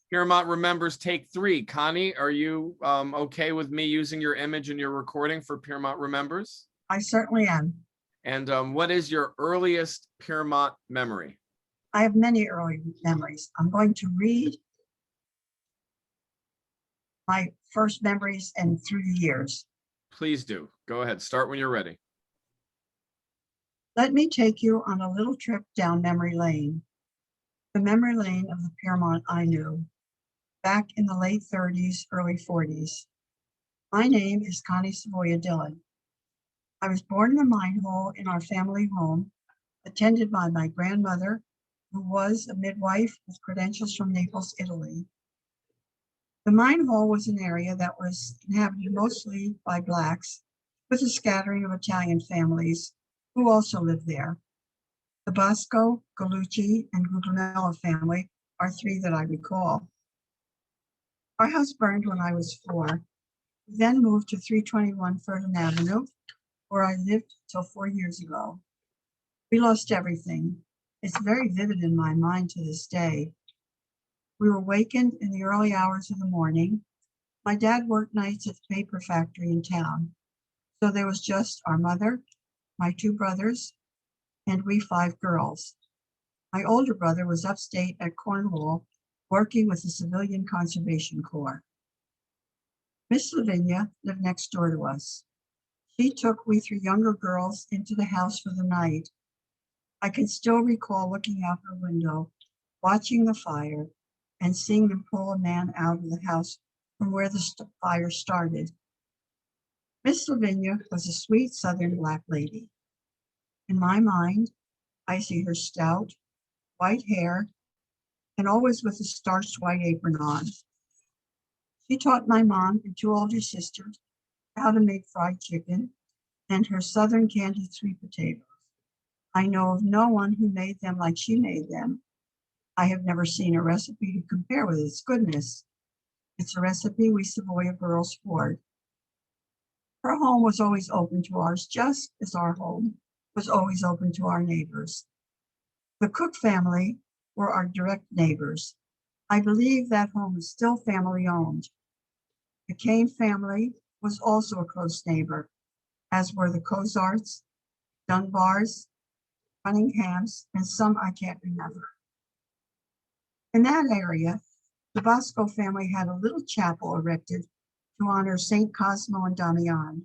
Piermont Remembers Take 3. Connie, are you okay with me using your image in your recording for Piermont Remembers? I certainly am. And what is your earliest Piermont memory? I have many early memories. I'm going to read my first memories and through the years. Please do. Go ahead. Start when you're ready. Let me take you on a little trip down memory lane. The memory lane of the Piermont I knew back in the late 30s, early 40s. My name is Connie Dillon. I was born in a mine hole in our family home, attended by my grandmother, who was a midwife with credentials from Naples, Italy. The mine hole was an area that was inhabited mostly by Blacks, with a scattering of Italian families who also lived there. The Bosco, Gallucci, and Guglielmo family are three that I recall. Our house burned when I was 4. We then moved to 321 Ferdinand Avenue, where I lived till 4 years ago. We lost everything. It's very vivid in my mind to this day. We were wakened in the early hours of the morning. My dad worked nights at the paper factory in town. So there was just our mother, my 2 brothers, and we 5 girls. My older brother was upstate at Cornwall, working with the Civilian Conservation Corps. Miss Lavinia lived next door to us. She took we 3 younger girls into the house for the night. I can still recall looking out her window, watching the fire, and seeing them pull a man out of the house from where the fire started. Miss Lavinia was a sweet Southern Black lady. In my mind, I see her stout, white hair, and always with a starched white apron on. She taught my mom and 2 older sisters how to make fried chicken and her Southern candied sweet potatoes. I know of no one who made them like she made them. I have never seen a recipe to compare with its goodness. It's a recipe we Savoya girls hoard. Her home was always open to ours, just as our home was always open to our neighbors. The Cook family were our direct neighbors. I believe that home is still family owned. The Kane family was also a close neighbor, as were the Cozarts, Dunbars, Cunninghams, and some I can't remember. In that area, the Bosco family had a little chapel erected to honor St. Cosmo and Damian.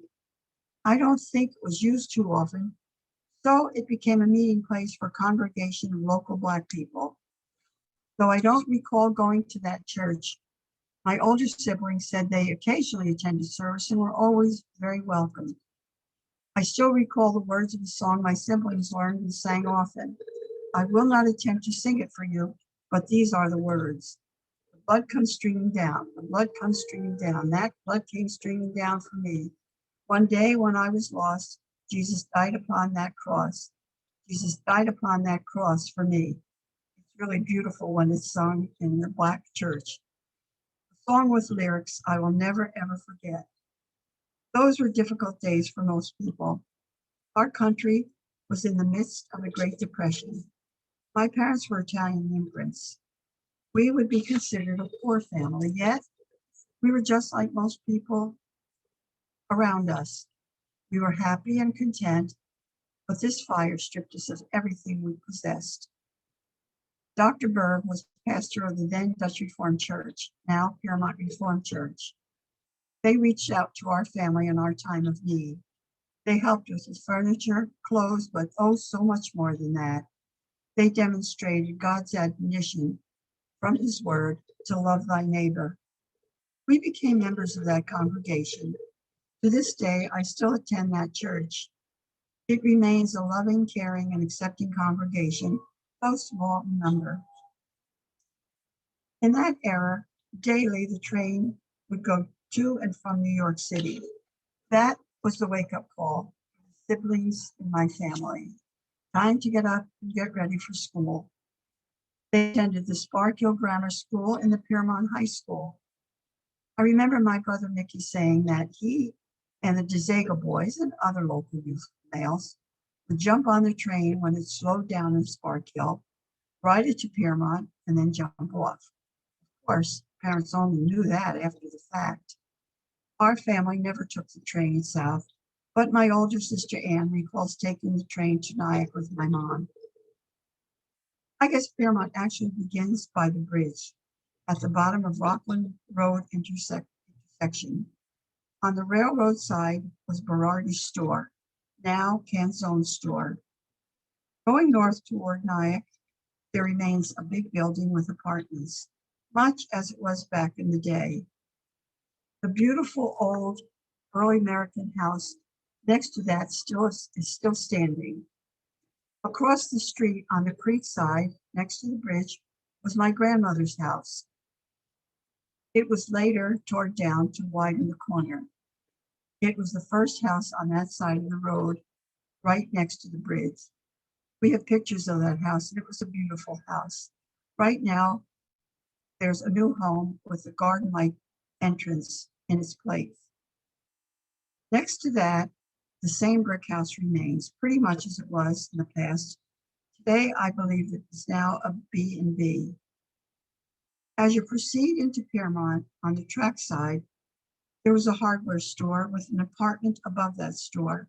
I don't think it was used too often, so it became a meeting place for a congregation of local Black people. Though I don't recall going to that church, my older siblings said they occasionally attended service and were always very welcome. I still recall the words of a song my siblings learned and sang often. I will not attempt to sing it for you, but these are the words. The blood comes streaming down, the blood comes streaming down. That blood came streaming down for me. One day when I was lost, Jesus died upon that cross. Jesus died upon that cross for me. It's really beautiful when it's sung in the Black church. A song with lyrics I will never, ever forget. Those were difficult days for most people. Our country was in the midst of a Great Depression. My parents were Italian immigrants. We would be considered a poor family, yet we were just like most people around us. We were happy and content, but this fire stripped us of everything we possessed. Dr. Berg was pastor of the then Dutch Reformed Church, now Piermont Reformed Church. They reached out to our family in our time of need. They helped us with furniture, clothes, but oh, so much more than that. They demonstrated God's admonition from his word to love thy neighbor. We became members of that congregation. To this day, I still attend that church. It remains a loving, caring, and accepting congregation, though small in number. In that era, daily the train would go to and from New York City. That was the wake-up call for the siblings in my family. Time to get up and get ready for school. They attended the Sparkill Grammar School and the Piermont High School. I remember my brother Mickey saying that he and the DeZaga boys and other local youth males would jump on the train when it slowed down in Sparkill, ride it to Piermont, and then jump off. Of course, parents only knew that after the fact. Our family never took the train south, but my older sister Anne recalls taking the train to Nyack with my mom. I guess Fairmont actually begins by the bridge at the bottom of Rockland Road intersection. On the railroad side was Berardi's store, now Canzone's store. Going north toward Nyack, there remains a big building with apartments, much as it was back in the day. The beautiful old early American house next to that is still standing. Across the street on the creek side, next to the bridge, was my grandmother's house. It was later torn down to widen the corner. It was the first house on that side of the road, right next to the bridge. We have pictures of that house, and it was a beautiful house. Right now, there's a new home with a garden-like entrance in its place. Next to that, the same brick house remains, pretty much as it was in the past. Today, I believe it is now a B&B. As you proceed into Piermont on the track side, there was a hardware store with an apartment above that store.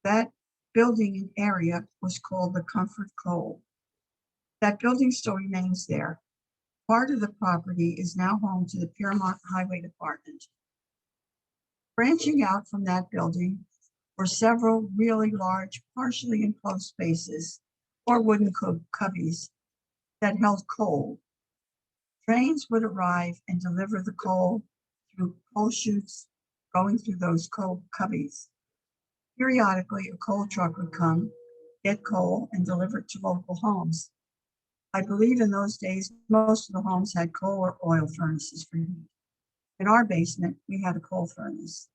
That building and area was called the Comfort Coal. That building still remains there. Part of the property is now home to the Piermont Highway Department. Branching out from that building were several really large, partially enclosed spaces or wooden cubbies that held coal. Trains would arrive and deliver the coal through coal chutes going through those coal cubbies. Periodically, a coal truck would come, get coal, and deliver it to local homes. I believe in those days, most of the homes had coal or oil furnaces for heat. In our basement, we had a coal furnace.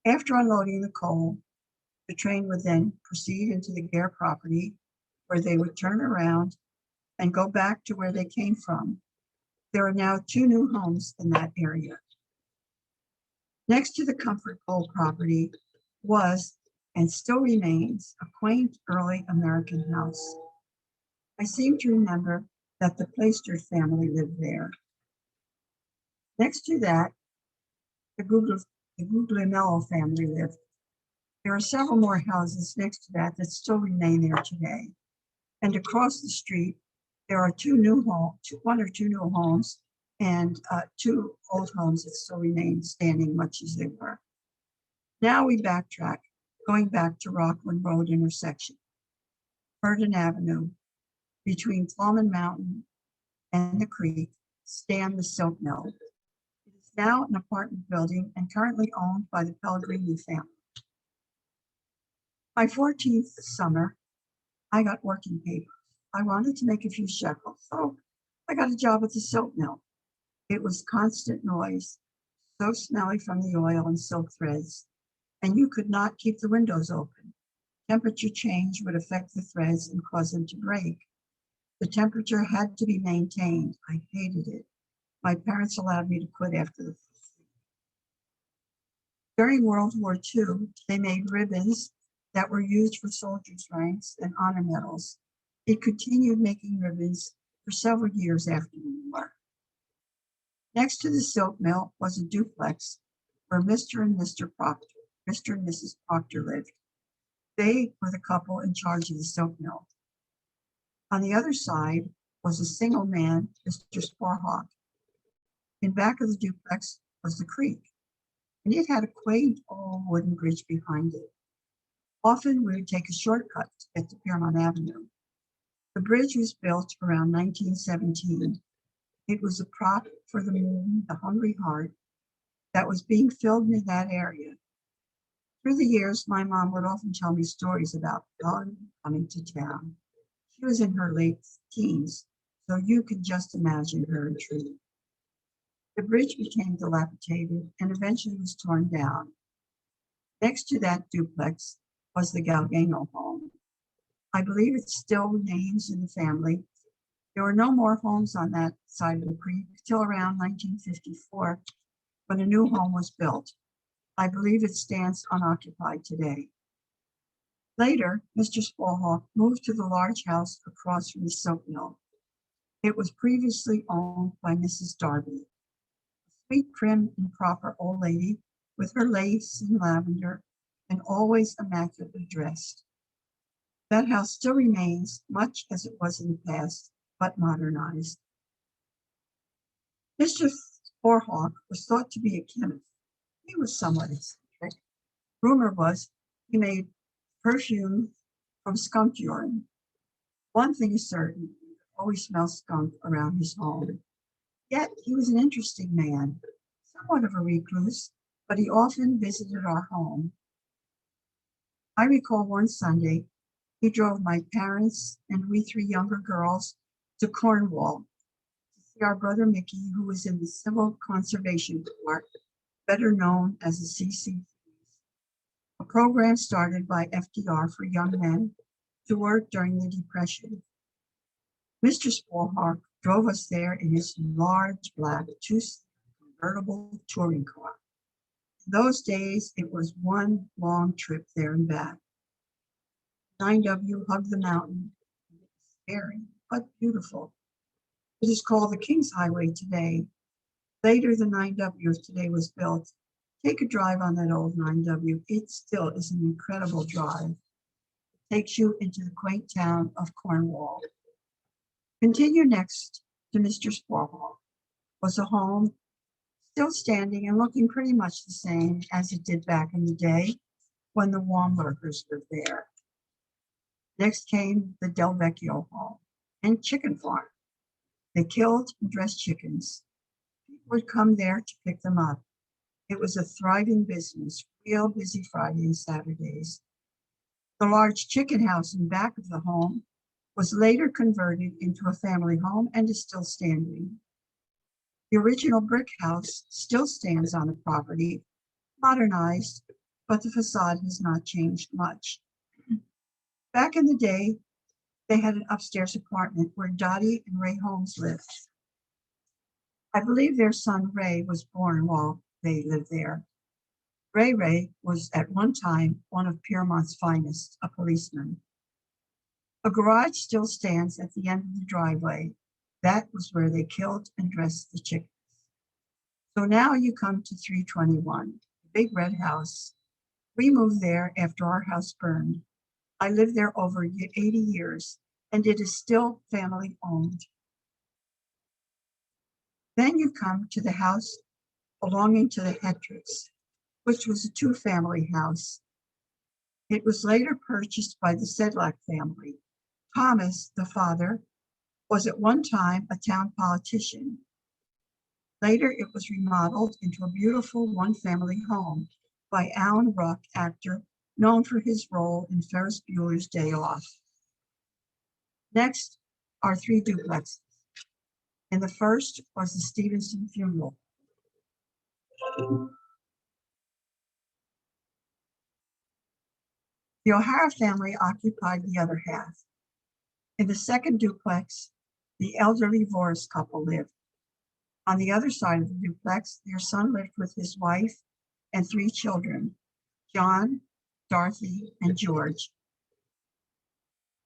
After unloading the coal, the train would then proceed into the Gare property, where they would turn around and go back to where they came from. There are now 2 new homes in that area. Next to the Comfort Coal property was, and still remains, a quaint early American house. I seem to remember that the Plaister family lived there. Next to that, the Guglielmo family lived. There are several more houses next to that still remain there today. And across the street, there are 2 new homes, 1 or 2 new homes, and 2 old homes that still remain standing much as they were. Now we backtrack, going back to Rockland Road intersection, Purdon Avenue, between Plumman Mountain and the creek, stand the silk mill. It is now an apartment building and currently owned by the Pellegrini family. My 14th summer, I got working papers. I wanted to make a few shekels, so I got a job at the silk mill. It was constant noise, so smelly from the oil and silk threads, and you could not keep the windows open. Temperature change would affect the threads and cause them to break. The temperature had to be maintained. I hated it. My parents allowed me to quit after the first week. During World War II, they made ribbons that were used for soldiers' ranks and honor medals. It continued making ribbons for several years after the war. Next to the silk mill was a duplex where Mr. and Mrs. Proctor lived. They were the couple in charge of the silk mill. On the other side was a single man, Mr. Sporhawk. In back of the duplex was the creek, and it had a quaint old wooden bridge behind it. Often we would take a shortcut to get to Piermont Avenue. The bridge was built around 1917. It was a prop for the moon, the Hungry Heart, that was being filmed in that area. Through the years, my mom would often tell me stories about God coming to town. She was in her late teens, so you could just imagine her intrigue. The bridge became dilapidated and eventually was torn down. Next to that duplex was the Galgano home. I believe it still remains in the family. There were no more homes on that side of the creek till around 1954, when a new home was built. I believe it stands unoccupied today. Later, Mr. Spallhawk moved to the large house across from the silk mill. It was previously owned by Mrs. Darby, a sweet, prim, and proper old lady with her lace and lavender and always immaculately dressed. That house still remains much as it was in the past, but modernized. Mr. Sporhawk was thought to be a chemist. He was somewhat eccentric. Rumor was he made perfume from skunk urine. One thing is certain, he always smelled skunk around his home. Yet he was an interesting man, somewhat of a recluse, but he often visited our home. I recall one Sunday, he drove my parents and we three younger girls to Cornwall to see our brother Mickey, who was in the Civil Conservation Corps, better known as the CC, a program started by FDR for young men to work during the Depression. Mr. Sporhawk drove us there in his large black two-seat convertible touring car. In those days, it was one long trip there and back. 9W hugged the mountain. It was scary, but beautiful. It is called the King's Highway today. Later, the 9W of today was built. Take a drive on that old 9W. It still is an incredible drive. It takes you into the quaint town of Cornwall. Continue next to Mr. Sporhawk. Was a home still standing and looking pretty much the same as it did back in the day when the Wambergers lived there. Next came the Del Vecchio home and chicken farm. They killed and dressed chickens. People would come there to pick them up. It was a thriving business, real busy Friday and Saturdays. The large chicken house in back of the home was later converted into a family home and is still standing. The original brick house still stands on the property, modernized, but the facade has not changed much. Back in the day, they had an upstairs apartment where Dottie and Ray Holmes lived. I believe their son Ray was born while they lived there. Ray was at one time one of Piermont's finest, a policeman. A garage still stands at the end of the driveway. That was where they killed and dressed the chickens. So now you come to 321, the big red house. We moved there after our house burned. I lived there over 80 years, and it is still family owned. Then you come to the house belonging to the Hetricks, which was a two-family house. It was later purchased by the Sedlak family. Thomas, the father, was at one time a town politician. Later, it was remodeled into a beautiful one-family home by Alan Ruck, actor known for his role in Ferris Bueller's Day Off. Next are 3 duplexes. In the first was the Stevenson funeral. The O'Hara family occupied the other half. In the second duplex, the elderly Voris couple lived. On the other side of the duplex, their son lived with his wife and 3 children, John, Dorothy, and George.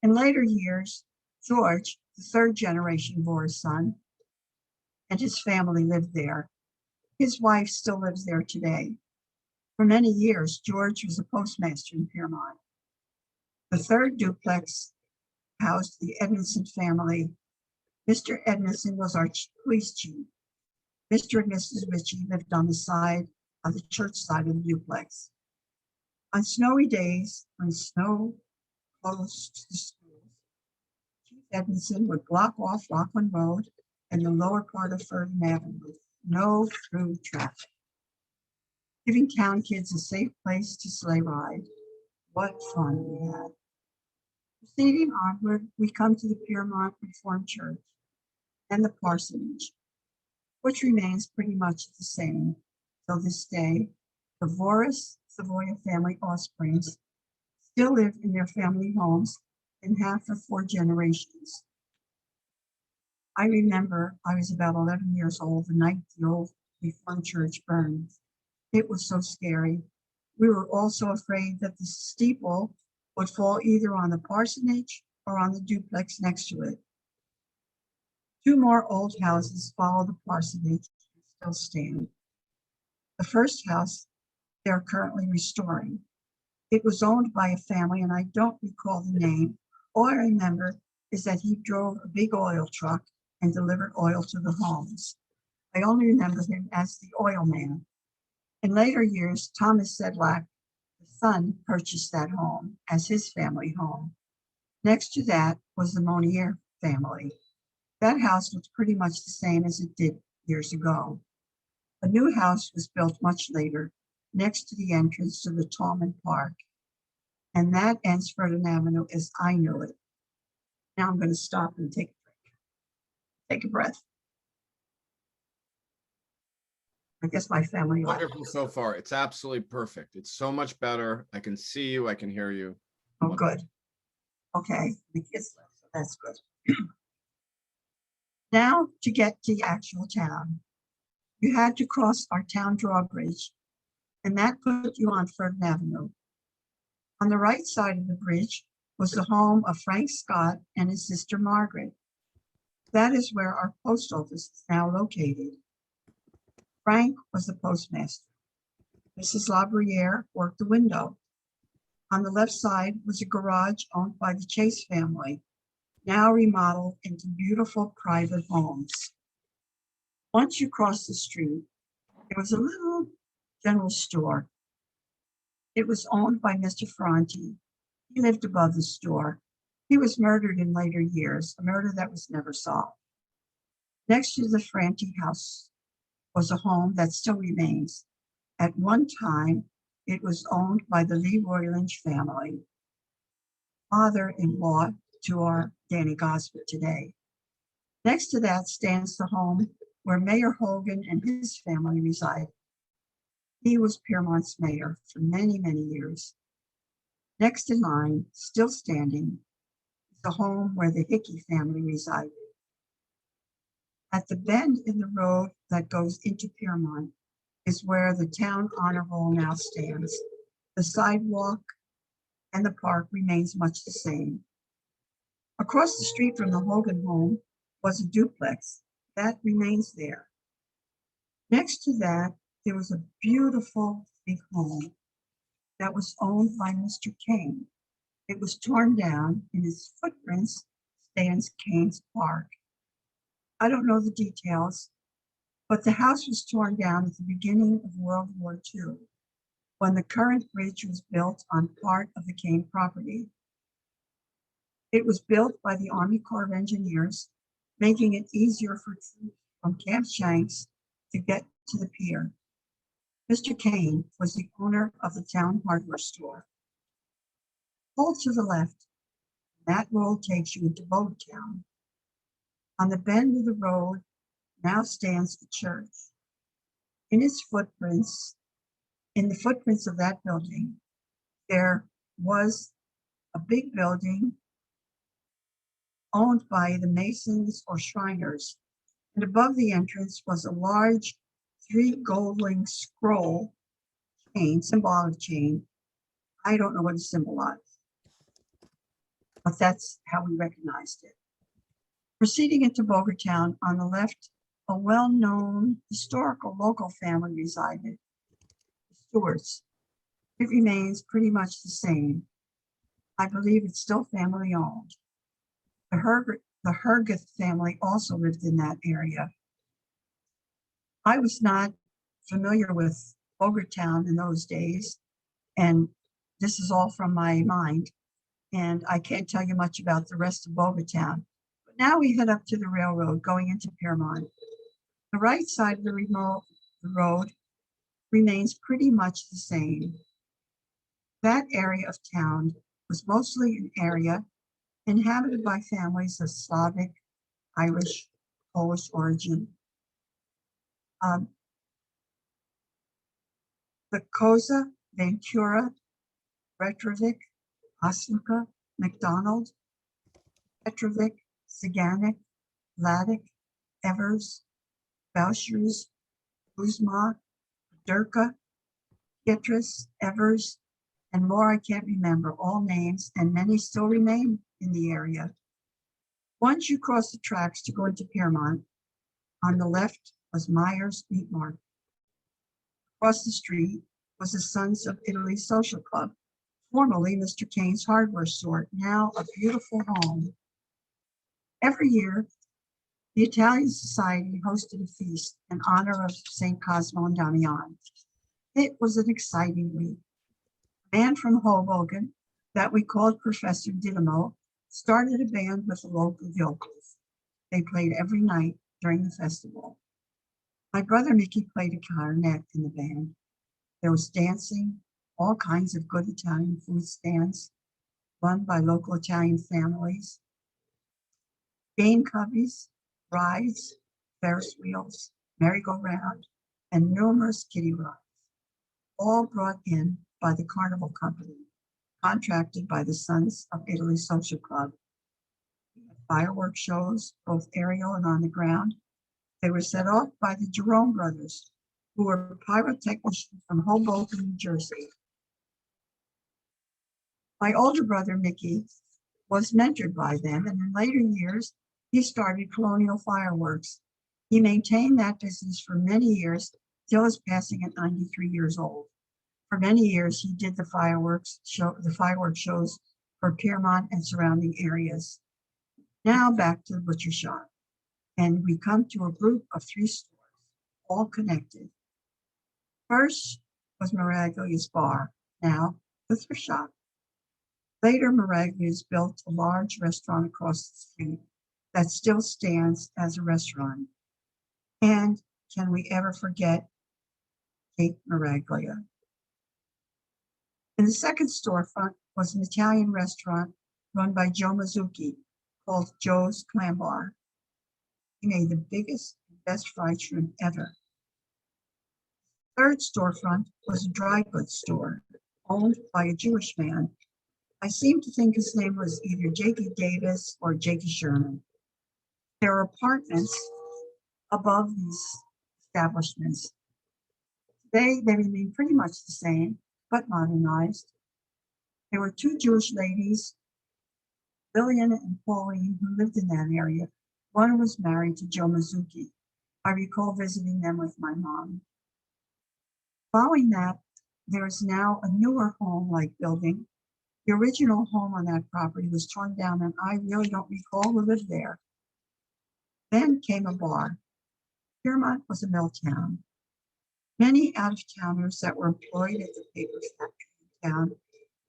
In later years, George, the 3rd generation Voris son, and his family lived there. His wife still lives there today. For many years, George was a postmaster in Piermont. The 3rd duplex housed the Edmondson family. Mr. Edmondson was our police chief. Mr. and Mrs. Ritchie lived on the side of the church side of the duplex. On snowy days, when snow closed the schools, Chief Edmondson would block off Rockland Road and the lower part of Ferdinand Avenue, no through traffic, giving town kids a safe place to sleigh ride. What fun we had. Proceeding onward, we come to the Piermont Reformed Church and the parsonage, which remains pretty much the same till this day. The Voris Savoya family offsprings still live in their family homes and have for 4 generations. I remember I was about 11 years old the night the old Reformed church burned. It was so scary. We were also afraid that the steeple would fall either on the parsonage or on the duplex next to it. Two more old houses follow the parsonage and still stand. The first house they're currently restoring. It was owned by a family, and I don't recall the name. All I remember is that he drove a big oil truck and delivered oil to the homes. I only remember him as the oil man. In later years, Thomas Sedlak, the son, purchased that home as his family home. Next to that was the Monier family. That house looks pretty much the same as it did years ago. A new house was built much later, next to the entrance to the Tallman Park, and that ends Ferdinand Avenue as I knew it. Now I'm going to stop and take a break. Take a breath. I guess my family left. Wonderful so far. It's absolutely perfect. It's so much better. I can see you. I can hear you. Oh, good. Okay, the kids left, so that's good. Now to get to the actual town. You had to cross our town drawbridge, and that put you on Ferdinand Avenue. On the right side of the bridge was the home of Frank Scott and his sister Margaret. That is where our post office is now located. Frank was the postmaster. Mrs. LaBruyere worked the window. On the left side was a garage owned by the Chase family, now remodeled into beautiful private homes. Once you crossed the street, there was a little general store. It was owned by Mr. Ferranti. He lived above the store. He was murdered in later years, a murder that was never solved. Next to the Ferranti house was a home that still remains. At one time, it was owned by the Leroy Lynch family, father-in-law to our Danny Gosford today. Next to that stands the home where Mayor Hogan and his family reside. He was Piermont's mayor for many, many years. Next in line, still standing, is the home where the Hickey family resided. At the bend in the road that goes into Piermont is where the town honor roll now stands. The sidewalk and the park remains much the same. Across the street from the Hogan home was a duplex that remains there. Next to that, there was a beautiful big home that was owned by Mr. Kane. It was torn down, and its footprints stands Kane's Park. I don't know the details, but the house was torn down at the beginning of World War II, when the current bridge was built on part of the Kane property. It was built by the Army Corps of Engineers, making it easier for troops from Camp Shanks to get to the pier. Mr. Kane was the owner of the town hardware store. Pull to the left, that road takes you into Bogatown. On the bend of the road now stands the church. In the footprints of that building, there was a big building owned by the Masons or Shriners, and above the entrance was a large 3 gold-linked scroll chain, symbolic chain. I don't know what it symbolized, but that's how we recognized it. Proceeding into Bogatown, on the left, a well-known historical local family resided, the Stewarts. It remains pretty much the same. I believe it's still family owned. The Hergeth family also lived in that area. I was not familiar with Bogatown in those days, and this is all from my mind, and I can't tell you much about the rest of Bogatown. But now we head up to the railroad going into Piermont. The right side of the road remains pretty much the same. That area of town was mostly an area inhabited by families of Slavic, Irish, Polish origin. The Koza, Ventura, Retrovic, Oslica, McDonald, Petrovic, Siganic, Vladic, Evers, Bouchers, Kuzma, Durka, Gittris, Evers, and more I can't remember, all names, and many still remain in the area. Once you crossed the tracks to go into Piermont, on the left was Myers Meat Market. Across the street was the Sons of Italy Social Club, formerly Mr. Kane's hardware store, now a beautiful home. Every year, the Italian Society hosted a feast in honor of St. Cosmo and Damian. It was an exciting week. A man from Hoboken that we called Professor Dynamo started a band with the local yokels. They played every night during the festival. My brother Mickey played a clarinet in the band. There was dancing, all kinds of good Italian food stands run by local Italian families, game cubbies, rides, Ferris wheels, merry-go-round, and numerous kiddie rides, all brought in by the Carnival Company, contracted by the Sons of Italy Social Club. Fireworks shows, both aerial and on the ground. They were set off by the Jerome brothers, who were pyrotechnicians from Hoboken, New Jersey. My older brother, Mickey, was mentored by them, and in later years, he started Colonial Fireworks. He maintained that business for many years, till his passing at 93 years old. For many years, he did the fireworks shows for Piermont and surrounding areas. Now back to the butcher shop, and we come to a group of 3 stores, all connected. First was Maraglia's bar, now the thrift shop. Later, Maraglia's built a large restaurant across the street that still stands as a restaurant. And can we ever forget Kate Maraglia? In the second storefront was an Italian restaurant run by Joe Mazzucchi called Joe's Clam Bar. He made the biggest and best fried shrimp ever. Third storefront was a dry goods store owned by a Jewish man. I seem to think his name was either Jakey Davis or Jakey Sherman. There are apartments above these establishments. Today, they remain pretty much the same, but modernized. There were 2 Jewish ladies, Lillian and Pauline, who lived in that area. One was married to Joe Mazzucchi. I recall visiting them with my mom. Following that, there is now a newer home-like building. The original home on that property was torn down, and I really don't recall who lived there. Then came a bar. Piermont was a mill town. Many out-of-towners that were employed at the paper factory in town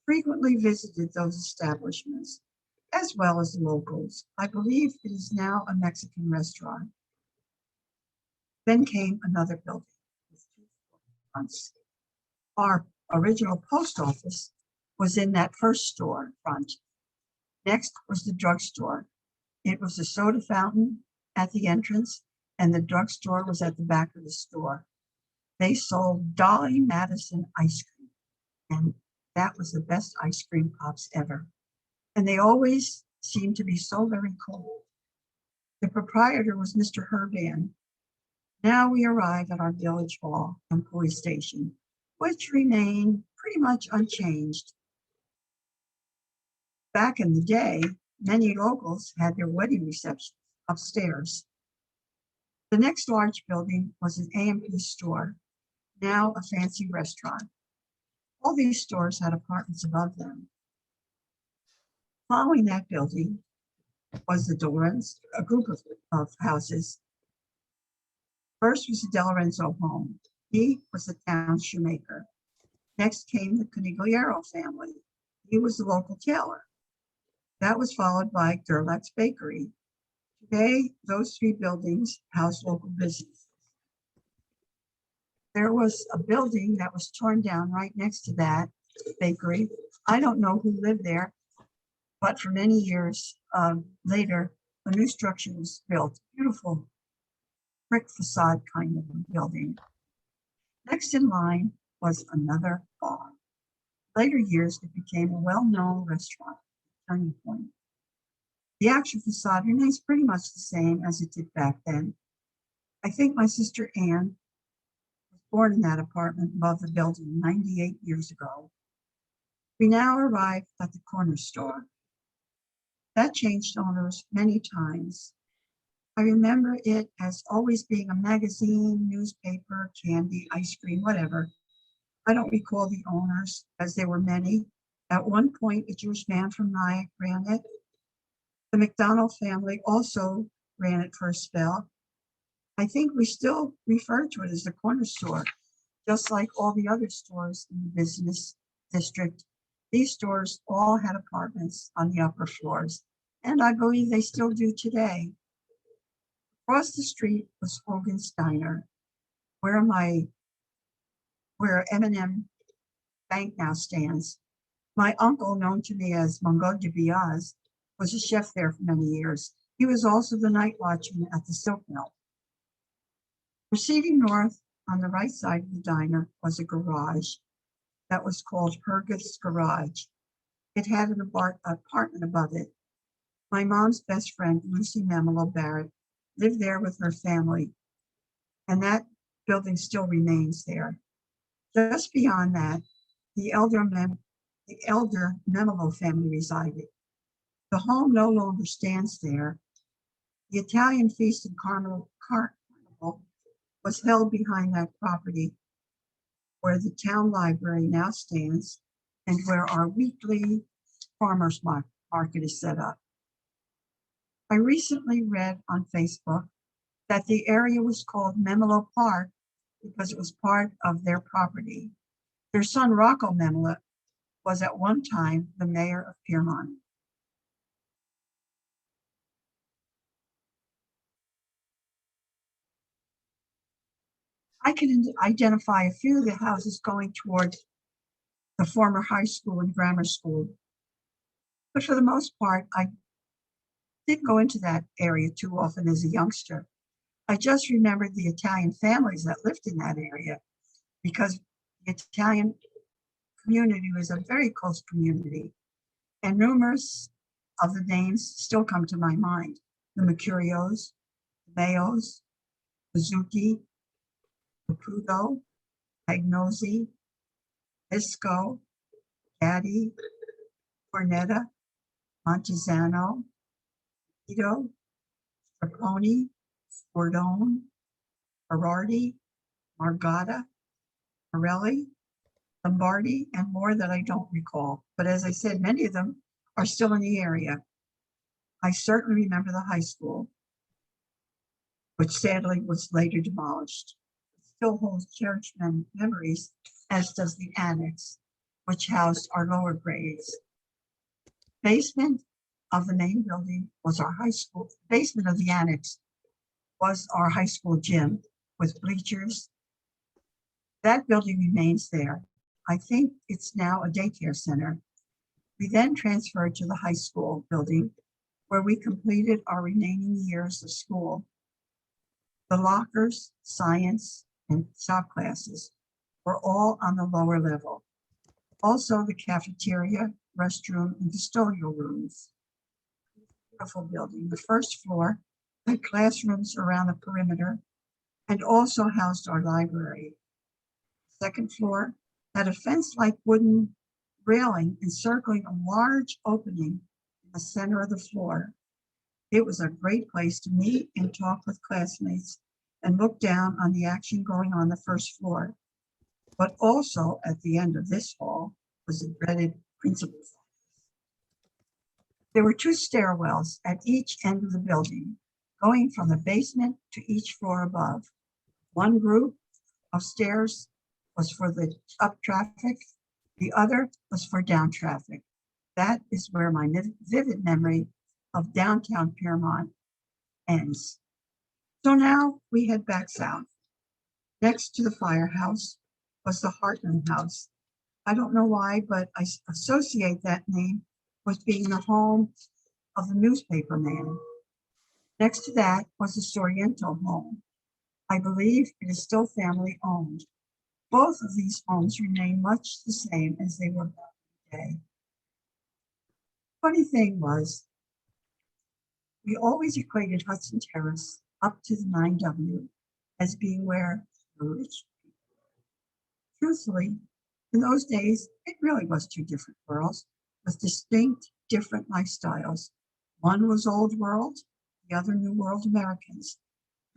frequently visited those establishments, as well as the locals. I believe it is now a Mexican restaurant. Then came another building with 2 fronts. Our original post office was in that first store front. Next was the drugstore. It was a soda fountain at the entrance, and the drugstore was at the back of the store. They sold Dolly Madison ice cream, and that was the best ice cream pops ever. And they always seemed to be so very cold. The proprietor was Mr. Herban. Now we arrive at our village hall and police station, which remain pretty much unchanged. Back in the day, many locals had their wedding receptions upstairs. The next large building was an A&P store, now a fancy restaurant. All these stores had apartments above them. Following that building was the Delorens, a group of houses. First was the Del Lorenzo home. He was the town shoemaker. Next came the Conigliaro family. He was the local tailor. That was followed by Gerlach's Bakery. Today, those 3 buildings house local businesses. There was a building that was torn down right next to that bakery. I don't know who lived there, but for many years later, a new structure was built. Beautiful brick facade kind of a building. Next in line was another bar. Later years, it became a well-known restaurant, Turning Point. The actual facade remains pretty much the same as it did back then. I think my sister Anne was born in that apartment above the building 98 years ago. We now arrive at the corner store. That changed owners many times. I remember it as always being a magazine, newspaper, candy, ice cream, whatever. I don't recall the owners, as there were many. At one point, a Jewish man from Nyack ran it. The McDonald family also ran it for a spell. I think we still refer to it as the corner store, just like all the other stores in the business district. These stores all had apartments on the upper floors, and I believe they still do today. Across the street was Hogan's Diner, where M&M Bank now stands. My uncle, known to me as Mongo de Biaz, was a chef there for many years. He was also the night watchman at the silk mill. Proceeding north on the right side of the diner was a garage that was called Hergoth's Garage. It had an apartment above it. My mom's best friend, Lucy Memelo Barrett, lived there with her family, and that building still remains there. Just beyond that, the elder Memelo family resided. The home no longer stands there. The Italian Feast and Carnival was held behind that property, where the town library now stands and where our weekly farmers market is set up. I recently read on Facebook that the area was called Memelo Park because it was part of their property. Their son Rocco Memelo was at one time the mayor of Piermont. I can identify a few of the houses going toward the former high school and grammar school, but for the most part, I didn't go into that area too often as a youngster. I just remembered the Italian families that lived in that area because the Italian community was a very close community, and numerous of the names still come to my mind. The Mercurios, the Mayos, Mizuki, Caputo, Pagnozzi, Isco, Gaddi, Cornetta, Montesano, Ito, Strapponi, Bordone, Berardi, Margata, Morelli, Lombardi, and more that I don't recall. But as I said, many of them are still in the area. I certainly remember the high school, which sadly was later demolished. It still holds cherished memories, as does the annex, which housed our lower grades. Basement of the main building was our high school. Basement of the annex was our high school gym with bleachers. That building remains there. I think it's now a daycare center. We then transferred to the high school building where we completed our remaining years of school. The lockers, science, and shop classes were all on the lower level. Also the cafeteria, restroom, and custodial rooms. Beautiful building. The first floor had classrooms around the perimeter and also housed our library. Second floor had a fence-like wooden railing encircling a large opening in the center of the floor. It was a great place to meet and talk with classmates and look down on the action going on the first floor. But also at the end of this hall was the dreaded principal's office. There were two stairwells at each end of the building, going from the basement to each floor above. One group of stairs was for the up traffic, the other was for down traffic. That is where my vivid memory of downtown Piermont ends. So now we head back south. Next to the firehouse was the Hartman House. I don't know why, but I associate that name with being the home of the newspaper man. Next to that was the Sorrento home. I believe it is still family owned. Both of these homes remain much the same as they were back in the day. Funny thing was, we always equated Hudson Terrace up to the 9W as being where the rich people were. Truthfully, in those days, it really was two different worlds with distinct, different lifestyles. One was Old World, the other New World Americans.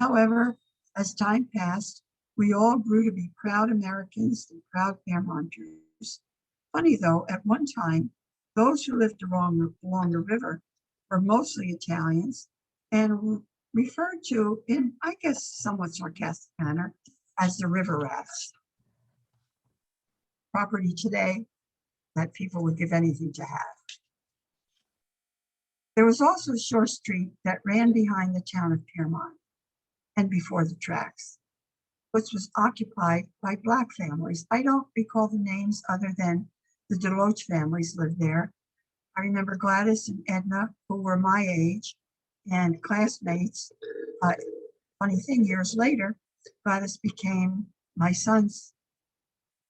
However, as time passed, we all grew to be proud Americans and proud Fairmonters. Funny though, at one time, those who lived along the river were mostly Italians and were referred to in, I guess, somewhat sarcastic manner as the river rats. Property today that people would give anything to have. There was also a short street that ran behind the town of Piermont and before the tracks, which was occupied by Black families. I don't recall the names other than the Deloach families lived there. I remember Gladys and Edna, who were my age and classmates. Funny thing, years later, Gladys became my son's,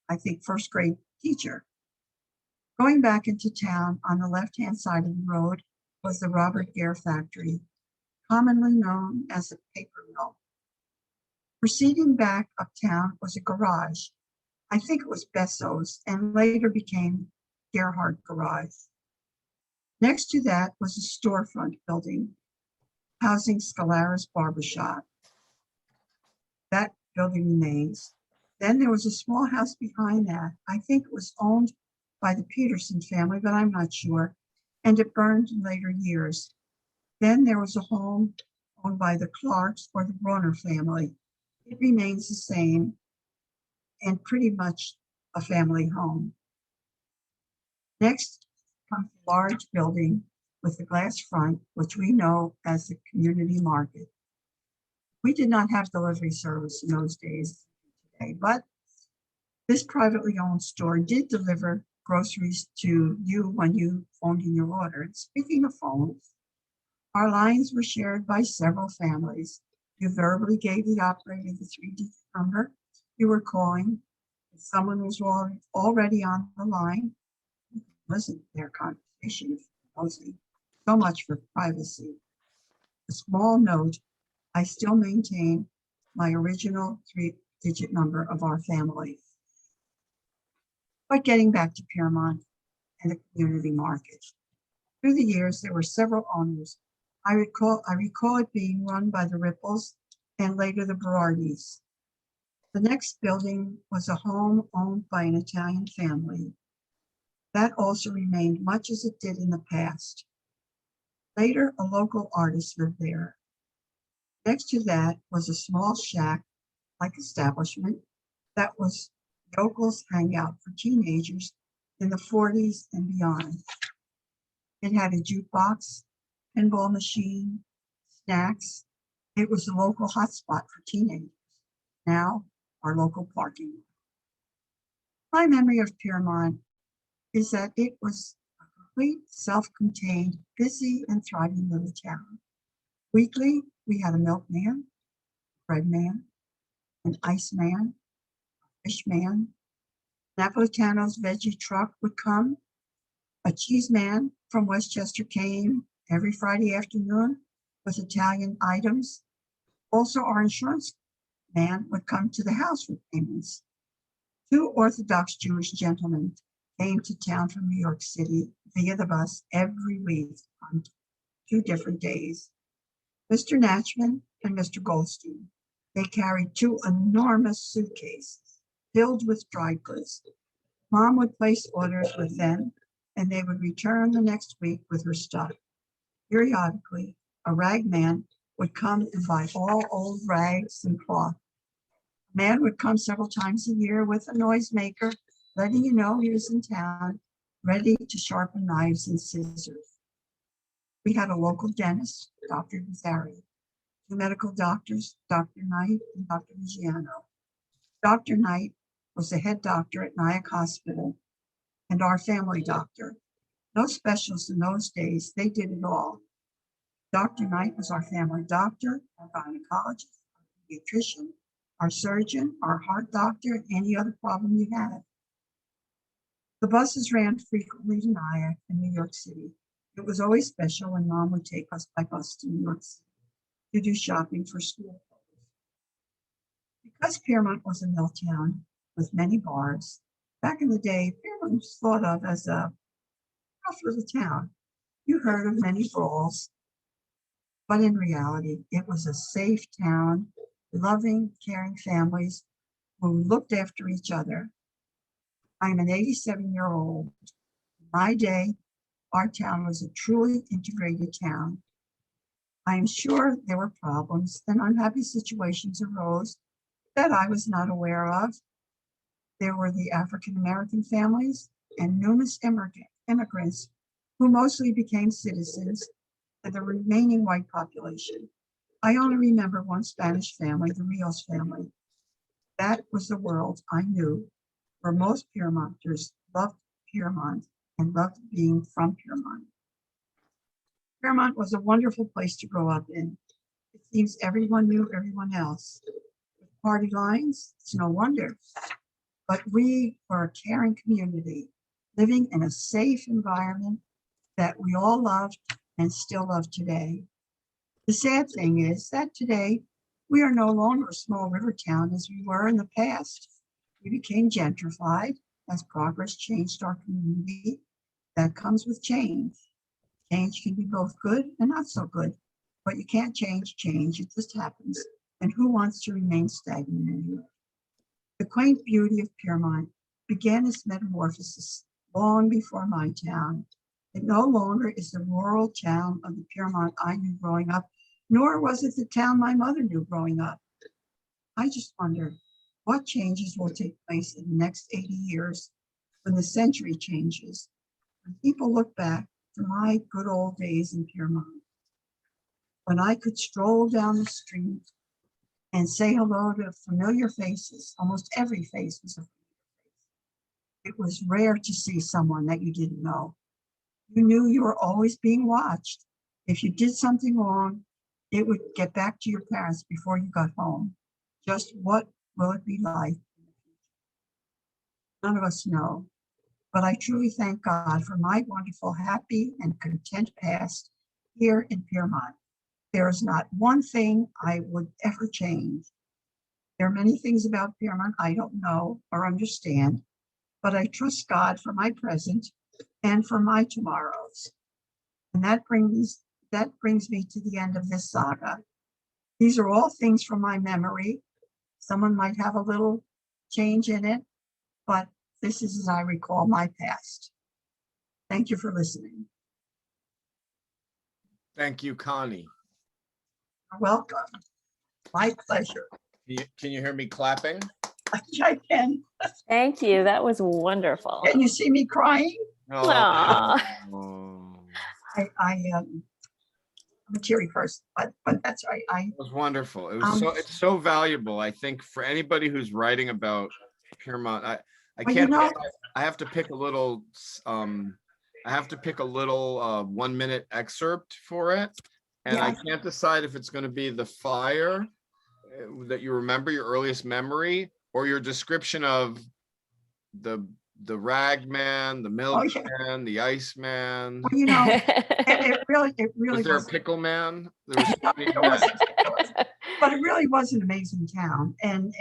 I think, first grade teacher. Going back into town on the left-hand side of the road was the Robert Gare factory, commonly known as the paper mill. Proceeding back uptown was a garage. I think it was Besso's and later became Gerhardt Garage. Next to that was a storefront building housing Scalara's barbershop. That building remains. Then there was a small house behind that. I think it was owned by the Peterson family, but I'm not sure. And it burned in later years. Then there was a home owned by the Clarks or the Bronner family. It remains the same and pretty much a family home. Next comes a large building with a glass front, which we know as the community market. We did not have delivery service in those days today, but this privately owned store did deliver groceries to you when you phoned in your order. And speaking of phones, our lines were shared by several families. You verbally gave the operator the 3-digit number you were calling. If someone was already on the line, you could listen to their conversation. So much for privacy. A small note, I still maintain my original 3-digit number of our family. But getting back to Piermont and the community market. Through the years, there were several owners. I recall it being run by the Ripples and later the Berardis. The next building was a home owned by an Italian family. That also remained much as it did in the past. Later, a local artist lived there. Next to that was a small shack-like establishment that was locals' hangout for teenagers in the 40s and beyond. It had a jukebox, pinball machine, snacks. It was a local hotspot for teenagers. Now, our local parking lot. My memory of Piermont is that it was a complete, self-contained, busy and thriving little town. Weekly, we had a milkman, bread man, an ice man, a fish man. Napolitano's veggie truck would come. A cheese man from Westchester came every Friday afternoon with Italian items. Also, our insurance man would come to the house with payments. 2 Orthodox Jewish gentlemen came to town from New York City via the bus every week on 2 different days. Mr. Natchman and Mr. Goldstein. They carried 2 enormous suitcases filled with dry goods. Mom would place orders with them, and they would return the next week with her stuff. Periodically, a rag man would come and buy all old rags and cloth. A man would come several times a year with a noisemaker, letting you know he was in town, ready to sharpen knives and scissors. We had a local dentist, Dr. Nazari, 2 medical doctors, Dr. Knight and Dr. Vigiano. Dr. Knight was the head doctor at Nyack Hospital and our family doctor. No specialists in those days, they did it all. Dr. Knight was our family doctor, our gynecologist, our pediatrician, our surgeon, our heart doctor, and any other problem you had. The buses ran frequently to Nyack and New York City. It was always special when Mom would take us by bus to New York City to do shopping for school. Because Piermont was a mill town with many bars, back in the day, Piermont was thought of as a rough little town. You heard of many brawls, but in reality, it was a safe town, loving, caring families who looked after each other. I'm an 87-year-old. In my day, our town was a truly integrated town. I am sure there were problems and unhappy situations arose that I was not aware of. There were the African-American families and numerous immigrants who mostly became citizens, and the remaining white population. I only remember one Spanish family, the Rios family. That was the world I knew, where most Piermonters loved Piermont and loved being from Piermont. Piermont was a wonderful place to grow up in. It seems everyone knew everyone else. With party lines, it's no wonder. But we were a caring community, living in a safe environment that we all loved and still love today. The sad thing is that today we are no longer a small river town as we were in the past. We became gentrified as progress changed our community. That comes with change. Change can be both good and not so good, but you can't change change. It just happens. And who wants to remain stagnant anyway? The quaint beauty of Piermont began its metamorphosis long before my town. It no longer is the rural town of the Piermont I knew growing up, nor was it the town my mother knew growing up. I just wonder what changes will take place in the next 80 years when the century changes, when people look back to my good old days in Piermont, when I could stroll down the street and say hello to familiar faces. Almost every face was a familiar face. It was rare to see someone that you didn't know. You knew you were always being watched. If you did something wrong, it would get back to your parents before you got home. Just what will it be like in the future? None of us know, but I truly thank God for my wonderful, happy, and content past here in Piermont. There is not one thing I would ever change. There are many things about Piermont I don't know or understand, but I trust God for my present and for my tomorrows. And that brings me to the end of this saga. These are all things from my memory. Someone might have a little change in it, but this is as I recall my past. Thank you for listening. Thank you, Connie. You're welcome. My pleasure. Can you hear me clapping? I can. Thank you. That was wonderful. Can you see me crying? Aw. I'm a teary person, but that's right. It was wonderful. It was it's so valuable. I think for anybody who's writing about Piermont, I Well, can't. you know- I have to pick a little. I have to pick a little 1-minute excerpt for it, and I Yeah. can't decide if it's going to be the fire that you remember, your earliest memory, or your description of the rag man, the milk Oh, yeah. man, the ice man. Well, you know, it really Was there a was. pickle man? There was so many It men. wasn't, but it really was an amazing town. And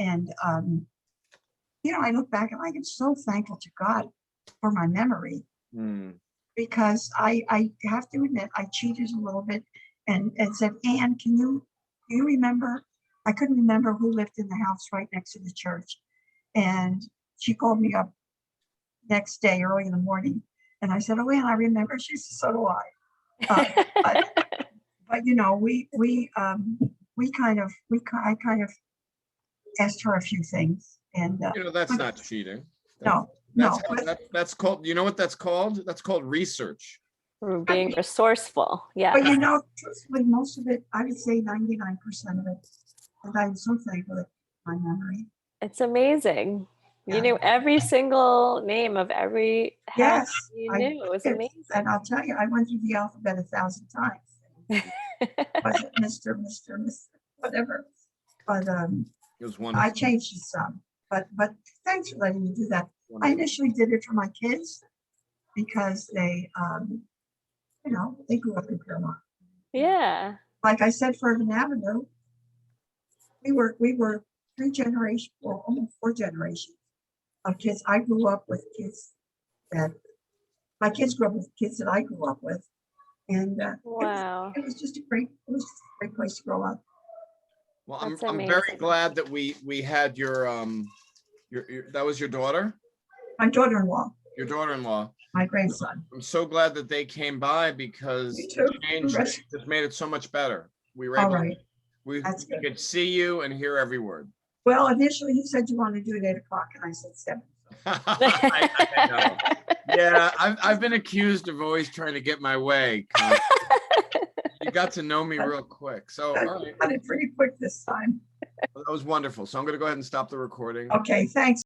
you know, I look back and I am so thankful to God for my memory, because I have to admit I cheated a little bit and said, Anne, do you remember? I couldn't remember who lived in the house right next to the church. And she called me up next day early in the morning. And I said, oh, Anne, I remember. She said, so do I. But you know, I kind of asked her a few things, and You know, that's not cheating. no, That's called, you know what that's called? That's called research. We're being resourceful. Yeah. but you know, truthfully, most of it, I would say 99% of it, and I'm so thankful for my memory. It's amazing. Yeah. You knew every single name of every house Yes, you I knew. It was did. amazing. And I'll tell you, I went through the alphabet 1,000 times. Was it Mr., whatever? But It was I wonderful. changed it some. But thanks for letting me do that. I initially did it for my kids because they, you know, they grew up in Piermont. Yeah. Like I said, Fervent Avenue, we were 3 generations, or almost 4 generations of kids. I grew up with kids that my kids grew up with kids that I grew up with. And Wow. it was just a great place to grow up. Well, That's I'm very amazing. glad that we had your that was your daughter, My daughter-in-law, your daughter-in-law. my grandson. I'm so glad that they came by because Me the too. change Right. just made it so much better. We were All able, right. we That's good. could see you and hear every word. Well, initially you said you wanted to do it 8 o'clock and I said 7. I know. Yeah, I've been accused of always trying to get my way. Connie. You got to know me real quick. So, all right, Got it pretty quick this time. that was wonderful. So I'm going to go ahead and stop the recording. Okay, thanks.